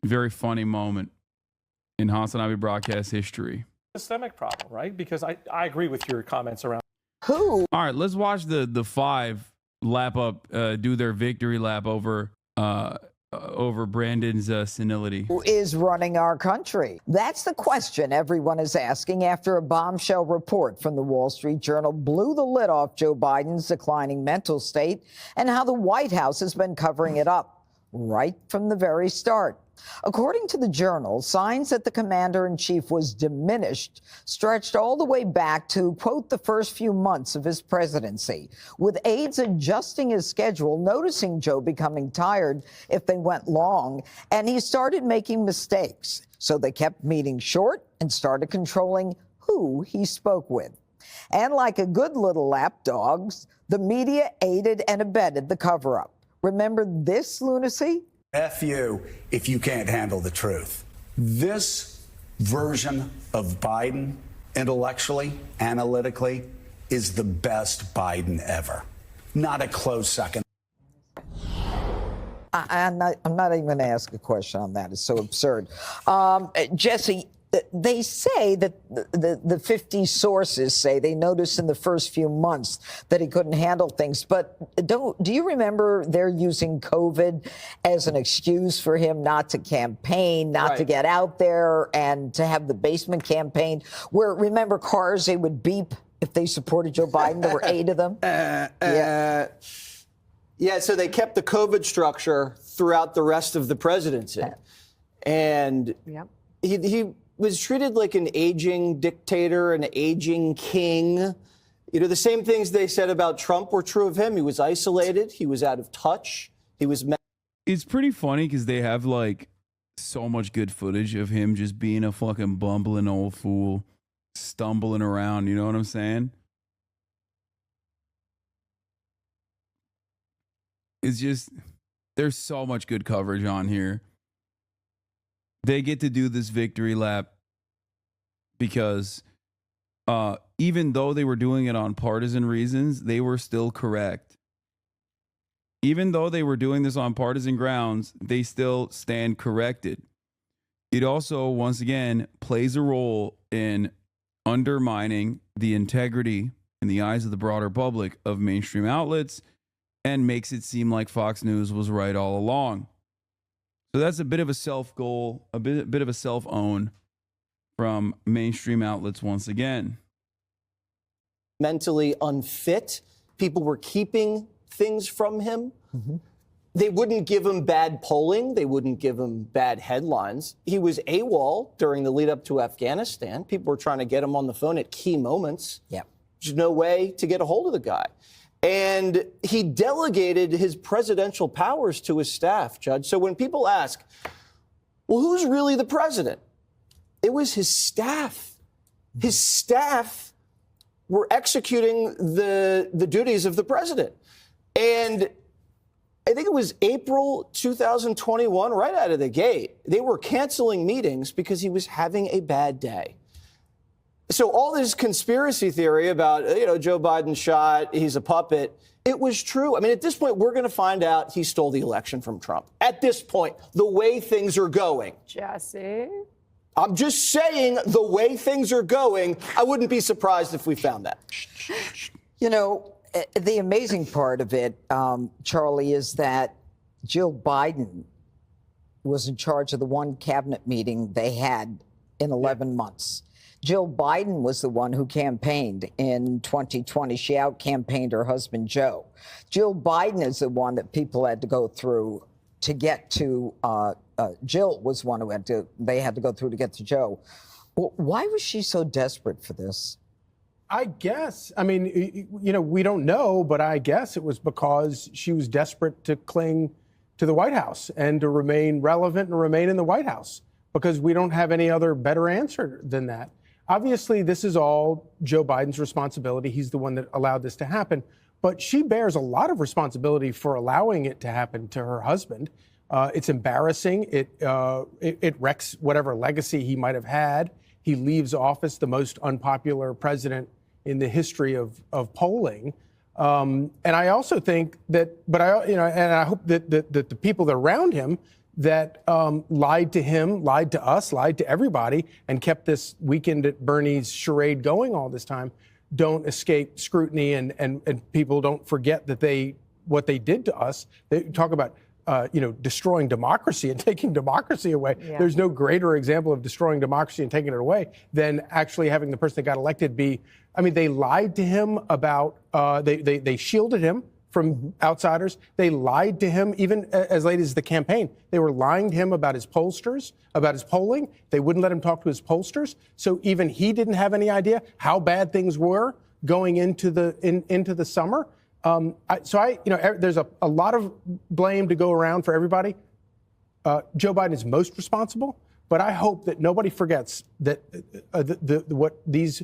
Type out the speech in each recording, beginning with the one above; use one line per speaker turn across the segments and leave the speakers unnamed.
Very funny moment in HasanAbi broadcast history.
Systemic problem, right? Because I agree with your comments around
Who
All right, let's watch the five lap up, do their victory lap over Brandon's senility.
is running our country? That's the question everyone is asking after a bombshell report from the Wall Street Journal blew the lid off Joe Biden's declining mental state and how the White House has been covering it up right from the very start. According to the Journal, signs that the commander-in-chief was diminished stretched all the way back to, quote, the first few months of his presidency, with aides adjusting his schedule, noticing Joe becoming tired if they went long, and he started making mistakes. So they kept meetings short and started controlling who he spoke with. And like a good little lapdogs, the media aided and abetted the cover-up. Remember this lunacy?
F you if you can't handle the truth. This version of Biden, intellectually, analytically, is the best Biden ever. Not a close second.
I'm not even going to ask a question on that. It's so absurd. Jesse, they say that the 50 sources say they noticed in the first few months that he couldn't handle things. But do you remember they're using COVID as an excuse for him not to campaign, not to get out there and to have the basement campaign where, remember, cars, they would beep if they supported Joe Biden? There were 8 of them.
Yeah, so they kept the COVID structure throughout the rest of the presidency. And he was treated like an aging dictator, an aging king. You know, the same things they said about Trump were true of him. He was isolated. He was out of touch. He was...
It's pretty funny because they have, like, so much good footage of him just being a fucking bumbling old fool, stumbling around. You know what I'm saying? It's just, there's so much good coverage on here. They get to do this victory lap because even though they were doing it on partisan reasons, they were still correct. Even though they were doing this on partisan grounds, they still stand corrected. It also, once again, plays a role in undermining the integrity in the eyes of the broader public of mainstream outlets and makes it seem like Fox News was right all along. So that's a bit of a self-goal, a bit of a self-own from mainstream outlets once again.
Mentally unfit. People were keeping things from him. They wouldn't give him bad polling. They wouldn't give him bad headlines. He was AWOL during the lead up to Afghanistan. People were trying to get him on the phone at key moments. There's no way to get a hold of the guy. And he delegated his presidential powers to his staff, Judge. So when people ask, well, who's really the president? It was his staff. His staff were executing the duties of the president. And I think it was April 2021, right out of the gate, they were canceling meetings because he was having a bad day. So all this conspiracy theory about, Joe Biden shot, he's a puppet, it was true. I mean, at this point, we're going to find out he stole the election from Trump. At this point, the way things are going.
Jesse?
I'm just saying the way things are going, I wouldn't be surprised if we found that.
You know, the amazing part of it, Charlie, is that Jill Biden was in charge of the one cabinet meeting they had in 11 months. Jill Biden was the one who campaigned in 2020. She out-campaigned her husband, Joe. Jill Biden is the one that people had to go through to get to. Jill was one who they had to go through to get to Joe. Why was she so desperate for this?
I guess, I mean, we don't know, but I guess it was because she was desperate to cling to the White House and to remain relevant and remain in the White House, because we don't have any other better answer than that. Obviously, this is all Joe Biden's responsibility. He's the one that allowed this to happen. But she bears a lot of responsibility for allowing it to happen to her husband. It's embarrassing. It wrecks whatever legacy he might have had. He leaves office the most unpopular president in the history of polling. And I also think that, and I hope that the people that are around him, that lied to him, lied to us, lied to everybody, and kept this Weekend at Bernie's charade going all this time, don't escape scrutiny, and people don't forget that what they did to us. They talk about destroying democracy and taking democracy away. Yeah. There's no greater example of destroying democracy and taking it away than actually having the person that got elected be. I mean, they lied to him about. They shielded him from outsiders. They lied to him even as late as the campaign. They were lying to him about his pollsters, about his polling. They wouldn't let him talk to his pollsters. So even he didn't have any idea how bad things were going into the summer. There's a lot of blame to go around for everybody. Joe Biden is most responsible, but I hope that nobody forgets that what these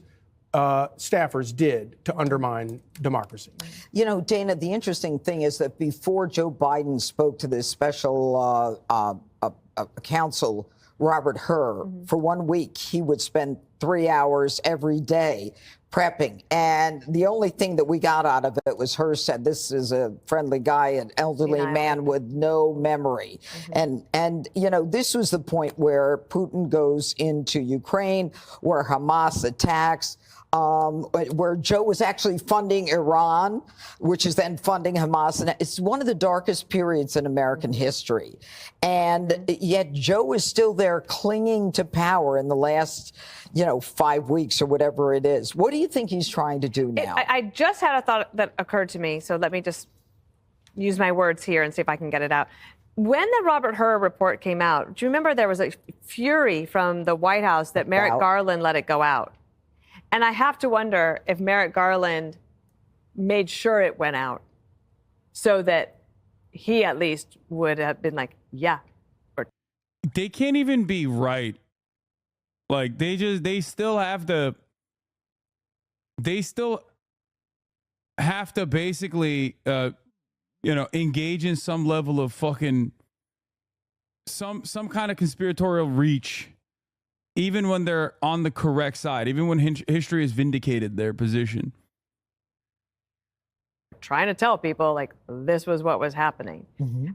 staffers did to undermine democracy.
You know, Dana, the interesting thing is that before Joe Biden spoke to this special counsel, Robert Hur, for 1 week, he would spend 3 hours every day prepping. And the only thing that we got out of it was Hur said, this is a friendly guy, an elderly man with no memory. And this was the point where Putin goes into Ukraine, where Hamas attacks, where Joe was actually funding Iran, which is then funding Hamas. And it's one of the darkest periods in American history. And yet Joe is still there clinging to power in the last, 5 weeks or whatever it is. What do you think he's trying to do now?
I just had a thought that occurred to me. So let me just use my words here and see if I can get it out. When the Robert Hur report came out, do you remember there was a fury from the White House that Merrick Garland let it go out? And I have to wonder if Merrick Garland made sure it went out so that he at least would have been like, yeah.
They can't even be right. Like, they still have to basically, engage in some level of fucking, some kind of conspiratorial reach. Even when they're on the correct side, even when history has vindicated their position.
Trying to tell people, like, this was what was happening.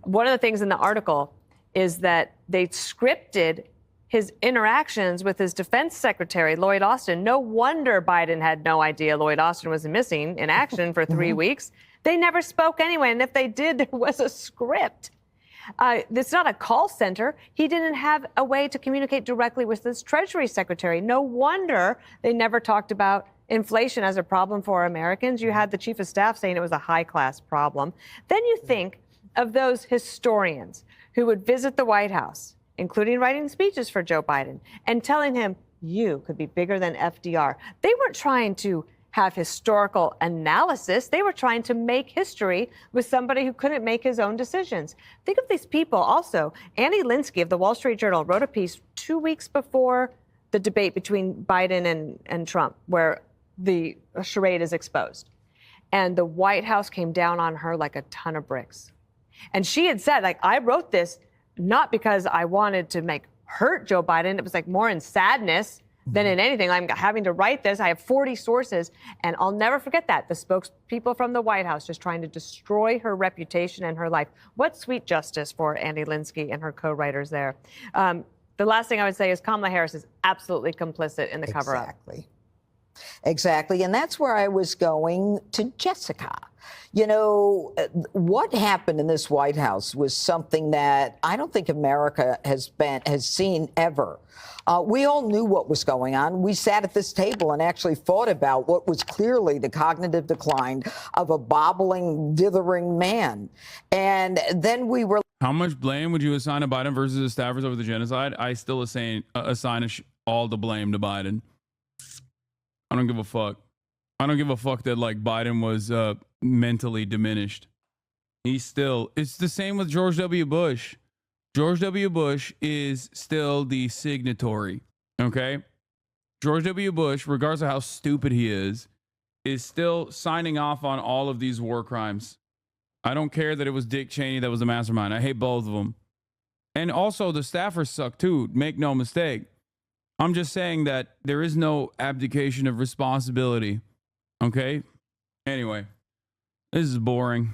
One of the things in the article is that they scripted his interactions with his defense secretary, Lloyd Austin. No wonder Biden had no idea Lloyd Austin was missing in action for 3 weeks. They never spoke anyway, and if they did, there was a script. It's not a call center. He didn't have a way to communicate directly with his Treasury Secretary. No wonder they never talked about inflation as a problem for Americans. You had the Chief of Staff saying it was a high-class problem. Then you think of those historians who would visit the White House, including writing speeches for Joe Biden, and telling him, you could be bigger than FDR. They weren't trying to have historical analysis. They were trying to make history with somebody who couldn't make his own decisions. Think of these people also. Annie Linsky of the Wall Street Journal wrote a piece 2 weeks before the debate between Biden and Trump, where the charade is exposed. And the White House came down on her like a ton of bricks. And she had said, like, I wrote this not because I wanted to hurt Joe Biden. It was like more in sadness than in anything. I'm having to write this. I have 40 sources, and I'll never forget that. The spokespeople from the White House just trying to destroy her reputation and her life. What sweet justice for Andy Linsky and her co-writers there. The last thing I would say is Kamala Harris is absolutely complicit in the cover-up.
Exactly. And that's where I was going to Jessica. What happened in this White House was something that I don't think America has seen ever. We all knew what was going on. We sat at this table and actually thought about what was clearly the cognitive decline of a bobbling, dithering man. And then we were.
How much blame would you assign to Biden versus the staffers over the genocide? I still assign all the blame to Biden. I don't give a fuck. I don't give a fuck that Biden was mentally diminished. It's the same with George W. Bush. George W. Bush is still the signatory, okay? George W. Bush, regardless of how stupid he is still signing off on all of these war crimes. I don't care that it was Dick Cheney that was the mastermind. I hate both of them. And also, the staffers suck too, make no mistake. I'm just saying that there is no abdication of responsibility, okay? Anyway, this is boring.